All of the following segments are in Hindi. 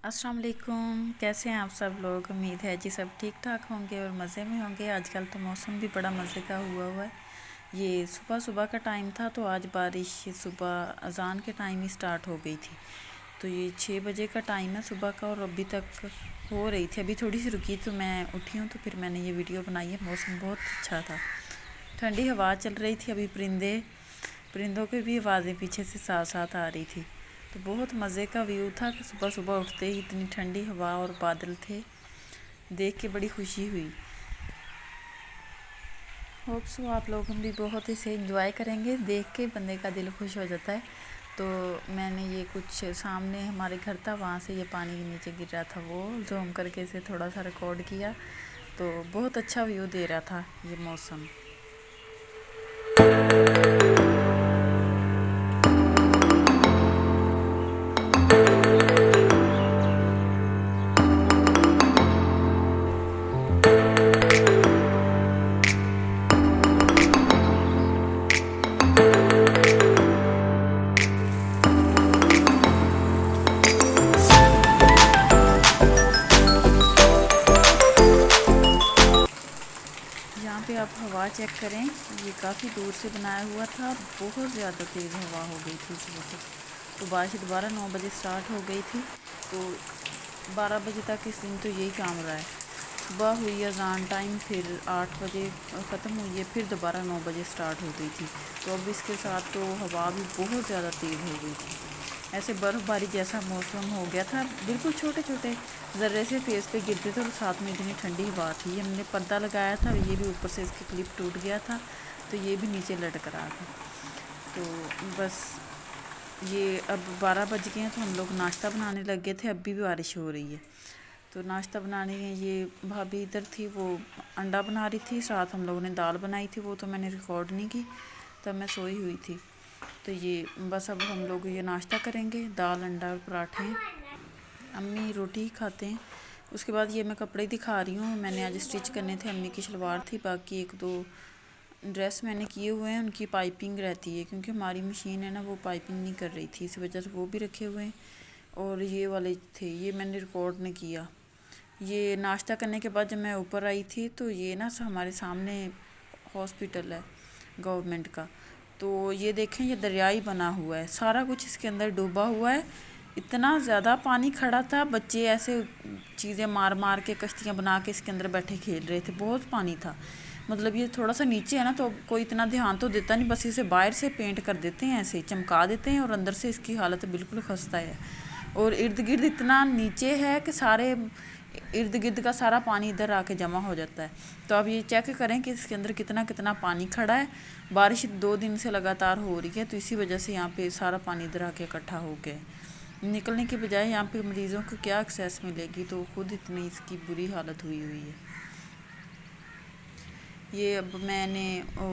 अस्सलाम वालेकुम। कैसे हैं आप सब लोग? उम्मीद है जी सब ठीक ठाक होंगे और मज़े में होंगे। आजकल तो मौसम भी बड़ा मज़े का हुआ है। ये सुबह सुबह का टाइम था तो आज बारिश सुबह अज़ान के टाइम ही स्टार्ट हो गई थी। तो ये 6 बजे का टाइम है सुबह का और अभी तक हो रही थी। अभी थोड़ी सी रुकी तो मैं उठी हूँ तो फिर मैंने ये वीडियो बनाई है। मौसम बहुत अच्छा था, ठंडी हवा चल रही थी। अभी परिंदों की भी आवाज़ें पीछे से साथ साथ आ रही थी। तो बहुत मज़े का व्यू था कि सुबह सुबह उठते ही इतनी ठंडी हवा और बादल थे, देख के बड़ी खुशी हुई। होप सो आप लोग भी बहुत इसे एंजॉय करेंगे। देख के बंदे का दिल खुश हो जाता है। तो मैंने ये कुछ सामने हमारे घर था, वहाँ से ये पानी के नीचे गिर रहा था, वो जूम करके इसे थोड़ा सा रिकॉर्ड किया। तो बहुत अच्छा व्यू दे रहा था ये मौसम। यहाँ पे आप हवा चेक करें, ये काफ़ी दूर से बनाया हुआ था। बहुत ज़्यादा तेज़ हवा हो गई थी इस वजह से। तो बारिश दोबारा 9 बजे स्टार्ट हो गई थी। तो 12 बजे तक इस दिन तो यही काम रहा है। सुबह हुई अज़ान टाइम, फिर 8 बजे ख़त्म हुई है, फिर दोबारा 9 बजे स्टार्ट हो गई थी। तो अब इसके साथ तो हवा भी बहुत ज़्यादा तेज़ हो गई थी। ऐसे बर्फ़बारी जैसा मौसम हो गया था। बिल्कुल छोटे छोटे ज़र्रे से फेस पे गिरते थे और साथ में इतनी ठंडी हवा थी। हमने पर्दा लगाया था, ये भी ऊपर से इसकी क्लिप टूट गया था तो ये भी नीचे लटक रहा था। तो बस ये अब 12 बज गए हैं तो हम लोग नाश्ता बनाने लग गए थे। अभी भी बारिश हो रही है तो नाश्ता बनाने गए। ये भाभी इधर थी, वो अंडा बना रही थी, साथ हम लोगों ने दाल बनाई थी, वो तो मैंने रिकॉर्ड नहीं की, तब मैं सोई हुई थी। तो ये बस अब हम लोग ये नाश्ता करेंगे, दाल अंडा और पराठे। अम्मी रोटी ही खाते हैं। उसके बाद ये मैं कपड़े दिखा रही हूँ। मैंने आज स्टिच करने थे, अम्मी की शलवार थी, बाकी 1-2 ड्रेस मैंने किए हुए हैं। उनकी पाइपिंग रहती है क्योंकि हमारी मशीन है ना, वो पाइपिंग नहीं कर रही थी, इस वजह से वो भी रखे हुए हैं। और ये वाले थे, ये मैंने रिकॉर्ड नहीं किया। ये नाश्ता करने के बाद जब मैं ऊपर आई थी तो ये ना हमारे सामने हॉस्पिटल है गवर्नमेंट का। तो ये देखें, ये दरियाई बना हुआ है, सारा कुछ इसके अंदर डूबा हुआ है। इतना ज़्यादा पानी खड़ा था, बच्चे ऐसे चीज़ें मार मार के कश्तियाँ बना के इसके अंदर बैठे खेल रहे थे। बहुत पानी था। मतलब ये थोड़ा सा नीचे है ना तो कोई इतना ध्यान तो देता नहीं, बस इसे बाहर से पेंट कर देते हैं, ऐसे चमका देते हैं, और अंदर से इसकी हालत बिल्कुल खस्ता है। और इर्द गिर्द इतना नीचे है कि सारे इर्द गिर्द का सारा पानी इधर आके जमा हो जाता है। तो आप ये चेक करें कि इसके अंदर कितना कितना पानी खड़ा है। बारिश 2 दिन से लगातार हो रही है तो इसी वजह से यहाँ पे सारा पानी इधर आके इकट्ठा हो गया है। निकलने के बजाय यहाँ पे मरीज़ों को क्या एक्सेस मिलेगी, तो खुद इतनी इसकी बुरी हालत हुई हुई है। ये अब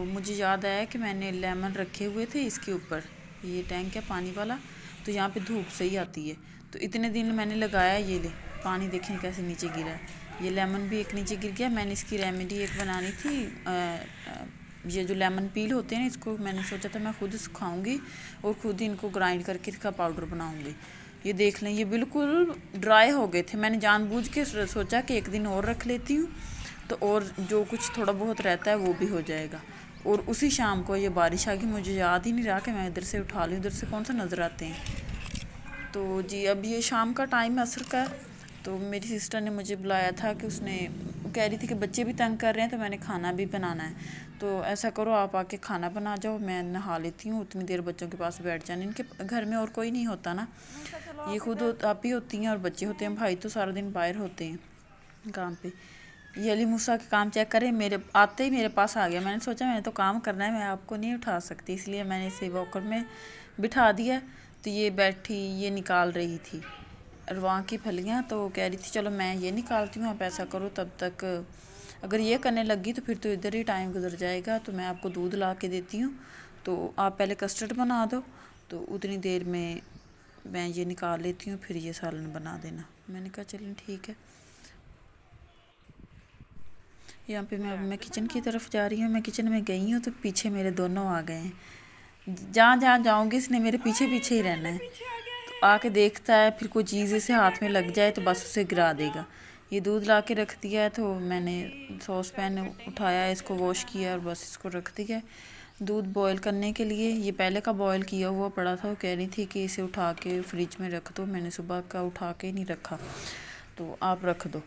मुझे याद आया कि मैंने लेमन रखे हुए थे इसके ऊपर। ये टैंक है पानी वाला, तो यहाँ पे धूप सही आती है। तो इतने दिन मैंने लगाया, ये ले पानी देखें कैसे नीचे गिरा है। ये लेमन भी एक नीचे गिर गया। मैंने इसकी रेमेडी एक बनानी थी। ये जो लेमन पील होते हैं ना, इसको मैंने सोचा था मैं खुद सुखाऊंगी और खुद ही इनको ग्राइंड करके इसका पाउडर बनाऊंगी। ये देख लें, ये बिल्कुल ड्राई हो गए थे। मैंने जानबूझ के सोचा कि एक दिन और रख लेती हूँ तो और जो कुछ थोड़ा बहुत रहता है वो भी हो जाएगा। और उसी शाम को ये बारिश आ गई। मुझे याद ही नहीं रहा कि मैं इधर से उठा लूँ, इधर से कौन सा नज़र आते हैं। तो जी अब ये शाम का टाइम है, असर का। तो मेरी सिस्टर ने मुझे बुलाया था कि उसने कह रही थी कि बच्चे भी तंग कर रहे हैं तो मैंने खाना भी बनाना है। तो ऐसा करो आप आके खाना बना जाओ, मैं नहा लेती हूँ, उतनी देर बच्चों के पास बैठ जाने। इनके घर में और कोई नहीं होता ना, ये खुद आप ही होती हैं और बच्चे होते हैं। भाई तो सारा दिन बाहर होते हैं काम पे। ये अली मूसा के काम चेक करें, मेरे आते ही मेरे पास आ गया। मैंने सोचा मैंने तो काम करना है, मैं आपको नहीं उठा सकती, इसलिए मैंने इसे वॉकर में बिठा दिया। तो ये बैठी, ये निकाल रही थी रवा की फलियाँ। तो कह रही थी चलो मैं ये निकालती हूँ, आप ऐसा करो तब तक अगर ये करने लगी तो फिर तो इधर ही टाइम गुजर जाएगा। तो मैं आपको दूध ला के देती हूँ, तो आप पहले कस्टर्ड बना दो, तो उतनी देर में मैं ये निकाल लेती हूँ, फिर ये सालन बना देना। मैंने कहा चलें ठीक है। यहाँ पे मैं किचन की तरफ जा रही हूँ। मैं किचन में गई हूँ तो पीछे मेरे दोनों आ गए हैं। जहाँ जहाँ जाऊँगी इसने मेरे पीछे पीछे ही रहना है। तो आके देखता है, फिर कोई चीज़ इसे हाथ में लग जाए तो बस उसे गिरा देगा। ये दूध ला के रख दिया है, तो मैंने सॉस पैन उठाया, इसको वॉश किया और बस इसको रख दिया दूध बॉईल करने के लिए। ये पहले का बॉईल किया हुआ पड़ा था। वो कह रही थी कि इसे उठा के फ्रिज में रख दो। मैंने सुबह का उठा के नहीं रखा, तो आप रख दो।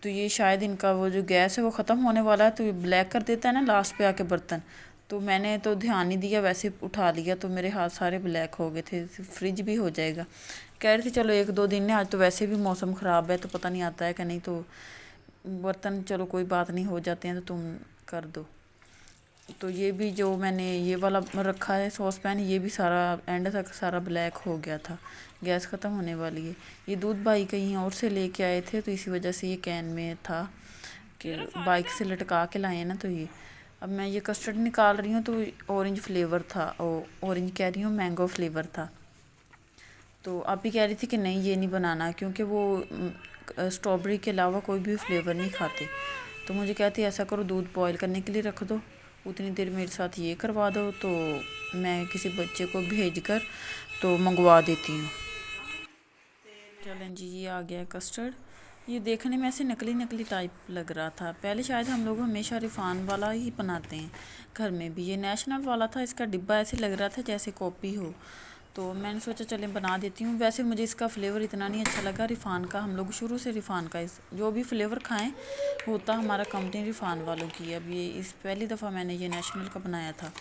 तो ये शायद इनका वो जो गैस है वो ख़त्म होने वाला है, तो ये ब्लैक कर देता है ना लास्ट पे आके बर्तन। तो मैंने तो ध्यान नहीं दिया, वैसे उठा लिया तो मेरे हाथ सारे ब्लैक हो गए थे। फ्रिज भी हो जाएगा। कह रही थी चलो 1-2 दिन ने, आज तो वैसे भी मौसम ख़राब है तो पता नहीं आता है कि नहीं, तो बर्तन चलो कोई बात नहीं, हो जाते हैं तो तुम कर दो। तो ये भी जो मैंने ये वाला रखा है सॉस पैन, ये भी सारा एंड तक सारा ब्लैक हो गया था। गैस ख़त्म होने वाली है। ये दूध भाई कहीं और से लेके आए थे, तो इसी वजह से ये कैन में था कि बाइक से लटका के लाए ना। तो ये अब मैं ये कस्टर्ड निकाल रही हूँ, तो ऑरेंज फ्लेवर था, ऑरेंज कह रही हूँ, मैंगो फ्लेवर था। तो आप ही कह रही थी कि नहीं ये नहीं बनाना, क्योंकि वो स्ट्रॉबेरी के अलावा कोई भी फ्लेवर नहीं खाते। तो मुझे कहती ऐसा करो, दूध बॉईल करने के लिए रख दो, उतनी देर मेरे साथ ये करवा दो, तो मैं किसी बच्चे को भेज कर तो मंगवा देती हूँ। चलें जी, ये आ गया कस्टर्ड। ये देखने में ऐसे नकली नकली टाइप लग रहा था। पहले शायद हम लोग हमेशा रिफान वाला ही बनाते हैं घर में भी। ये नेशनल वाला था, इसका डिब्बा ऐसे लग रहा था जैसे कॉपी हो, तो मैंने सोचा चले बना देती हूँ। वैसे मुझे इसका फ्लेवर इतना नहीं अच्छा लगा रिफ़ान का। हम लोग शुरू से रिफ़ान का जो भी फ्लेवर खाएं होता हमारा कंपनी रिफ़ान वालों की। अब ये इस पहली दफ़ा मैंने ये नेशनल का बनाया था।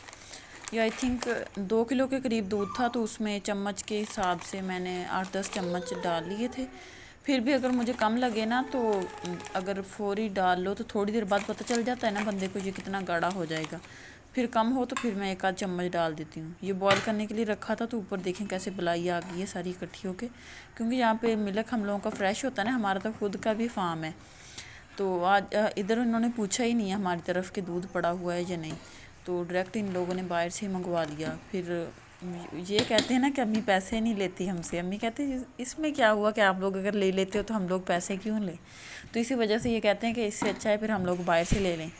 ये आई थिंक 2 किलो के करीब दूध था, तो उसमें चम्मच के हिसाब से मैंने 8-10 चम्मच डाल लिए थे। फिर भी अगर मुझे कम लगे ना, तो अगर फौरी डाल लो तो थोड़ी देर बाद पता चल जाता है ना बंदे को ये कितना गाढ़ा हो जाएगा। फिर कम हो तो फिर मैं 1-आध चम्मच डाल देती हूँ। ये बॉईल करने के लिए रखा था, तो ऊपर देखें कैसे बलाई आ गई है सारी इकट्ठी होके, क्योंकि यहाँ पे मिल्क हम लोगों का फ़्रेश होता है ना, हमारा तो खुद का भी फार्म है। तो आज इधर उन्होंने पूछा ही नहीं है हमारी तरफ कि दूध पड़ा हुआ है या नहीं, तो डायरेक्ट इन लोगों ने बाहर से ही मंगवा लिया। फिर ये कहते हैं ना कि अम्मी पैसे नहीं लेती हमसे। अम्मी कहते हैं इसमें क्या हुआ कि आप लोग अगर ले लेते हो तो हम लोग पैसे क्यों लें। तो इसी वजह से ये कहते हैं कि इससे अच्छा है फिर हम लोग बाहर से ले लें।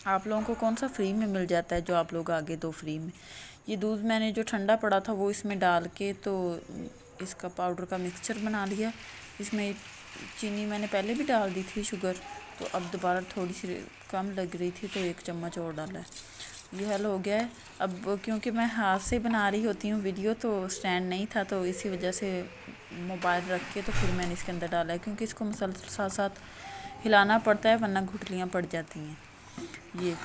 आप लोगों को कौन सा फ्री में मिल जाता है जो आप लोग आगे दो फ्री में। ये दूध मैंने जो ठंडा पड़ा था वो इसमें डाल के तो इसका पाउडर का मिक्सचर बना लिया। इसमें चीनी मैंने पहले भी डाल दी थी, शुगर, तो अब दोबारा थोड़ी सी कम लग रही थी तो 1 चम्मच और डाला है। ये हल हो गया है। अब क्योंकि मैं हाथ से बना रही होती हूँ वीडियो, तो स्टैंड नहीं था, तो इसी वजह से मोबाइल रख के तो फिर मैंने इसके अंदर डाला है, क्योंकि इसको मसल साथ साथ हिलाना पड़ता है वरना घुटलियाँ पड़ जाती हैं। ये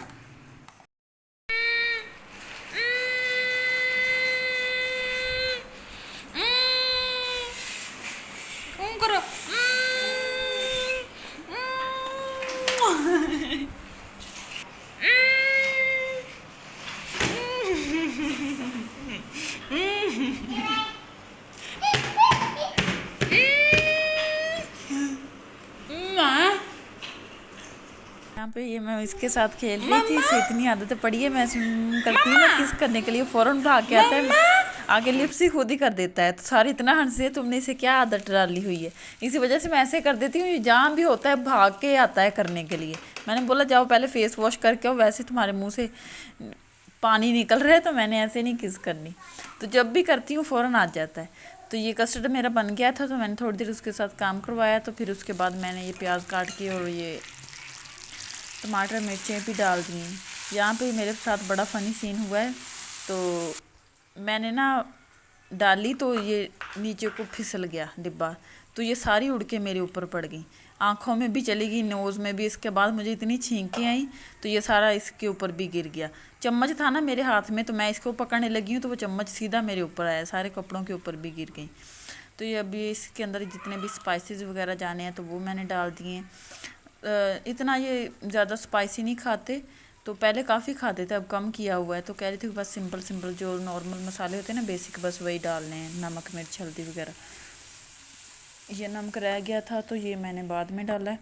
यहाँ पे ये मैं इसके साथ खेल रही थी, इसे इतनी आदत पड़ी है, मैं करती हूँ ना किस करने के लिए फ़ौरन भाग के आता है, आगे लिप्स ही खुद ही कर देता है। तो सारी इतना हंसे तुमने इसे क्या आदत डाली हुई है। इसी वजह से मैं ऐसे कर देती हूँ, ये जहाँ भी होता है भाग के आता है करने के लिए। मैंने बोला जाओ पहले फेस वॉश करके आओ, वैसे तुम्हारे मुँह से पानी निकल रहा है, तो मैंने ऐसे नहीं किस करनी। तो जब भी करती हूँ फ़ौरन आ जाता है। तो ये कस्टर्ड मेरा बन गया था, तो मैंने थोड़ी देर उसके साथ काम करवाया। तो फिर उसके बाद मैंने ये प्याज काट के और ये टमाटर मिर्चें भी डाल दी हैं। यहाँ पे मेरे साथ बड़ा फ़नी सीन हुआ है। तो मैंने ना डाली तो ये नीचे को फिसल गया डिब्बा, तो ये सारी उड़ के मेरे ऊपर पड़ गई, आँखों में भी चली गई, नोज़ में भी। इसके बाद मुझे इतनी छींकें आई तो ये सारा इसके ऊपर भी गिर गया। चम्मच था ना मेरे हाथ में, तो मैं इसको पकड़ने लगी हूँ तो वो चम्मच सीधा मेरे ऊपर आया, सारे कपड़ों के ऊपर भी गिर गई। तो ये अभी इसके अंदर जितने भी स्पाइसेस वगैरह जाने हैं तो वो मैंने डाल दिए हैं। इतना ये ज़्यादा स्पाइसी नहीं खाते, तो पहले काफ़ी खाते थे, अब कम किया हुआ है। तो कह रही थी बस सिंपल सिंपल जो नॉर्मल मसाले होते हैं ना बेसिक, बस वही डालने हैं, नमक मिर्च हल्दी वगैरह। ये नमक रह गया था तो ये मैंने बाद में डाला है।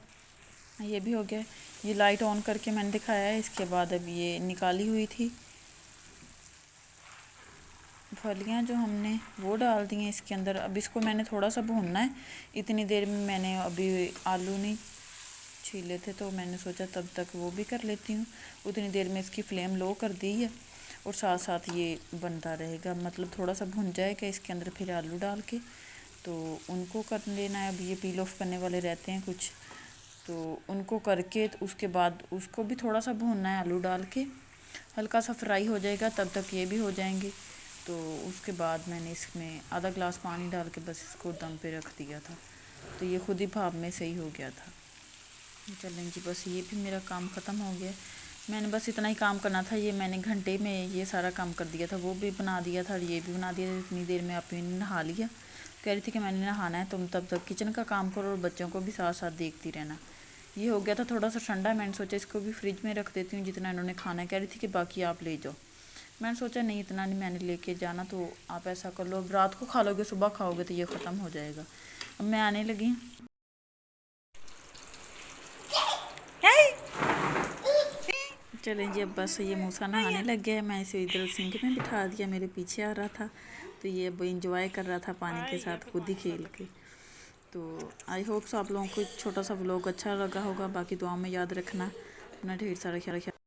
ये भी हो गया। ये लाइट ऑन करके मैंने दिखाया है। इसके बाद अब ये निकाली हुई थी फलियाँ जो हमने, वो डाल दी हैं इसके अंदर। अब इसको मैंने थोड़ा सा भूनना है। इतनी देर में मैंने अभी आलू नहीं छीले थे, तो मैंने सोचा तब तक वो भी कर लेती हूँ। उतनी देर में इसकी फ्लेम लो कर दी है और साथ साथ ये बनता रहेगा, मतलब थोड़ा सा भुन जाएगा इसके अंदर, फिर आलू डाल के तो उनको कर लेना है। अब ये पील ऑफ करने वाले रहते हैं कुछ, तो उनको करके तो उसके बाद उसको भी थोड़ा सा भूनना है, आलू डाल के हल्का सा फ्राई हो जाएगा तब तक ये भी हो जाएंगे। तो उसके बाद मैंने इसमें आधा ग्लास पानी डाल के बस इसको दम पे रख दिया था, तो ये खुद ही भाप में सही हो गया था। चलें जी, बस ये भी मेरा काम ख़त्म हो गया। मैंने बस इतना ही काम करना था, ये मैंने घंटे में ये सारा काम कर दिया था, वो भी बना दिया था और ये भी बना दिया था। इतनी देर में आप ने नहा लिया, कह रही थी कि मैंने नहाना है, तुम तब तक किचन का काम करो और बच्चों को भी साथ साथ देखती रहना। ये हो गया था थोड़ा सा ठंडा, मैंने सोचा इसको भी फ्रिज में रख देती हूँ जितना इन्होंने खाना है। कह रही थी कि बाकी आप ले जाओ, मैंने सोचा नहीं इतना नहीं मैंने लेके जाना, तो आप ऐसा कर लो, अब रात को खा लोगे सुबह खाओगे तो ये ख़त्म हो जाएगा। अब मैं आने लगी। चलें जी, अब बस ये मूसा नहाने लग गया है, मैं इसे इधर सिंक में बिठा दिया, मेरे पीछे आ रहा था, तो ये अब इंजॉय कर रहा था पानी के साथ खुद ही खेल के। तो आई होप सो आप लोगों को छोटा सा व्लॉग अच्छा लगा होगा। बाकी दुआ में याद रखना, अपना ढेर सारा ख्याल रखिए।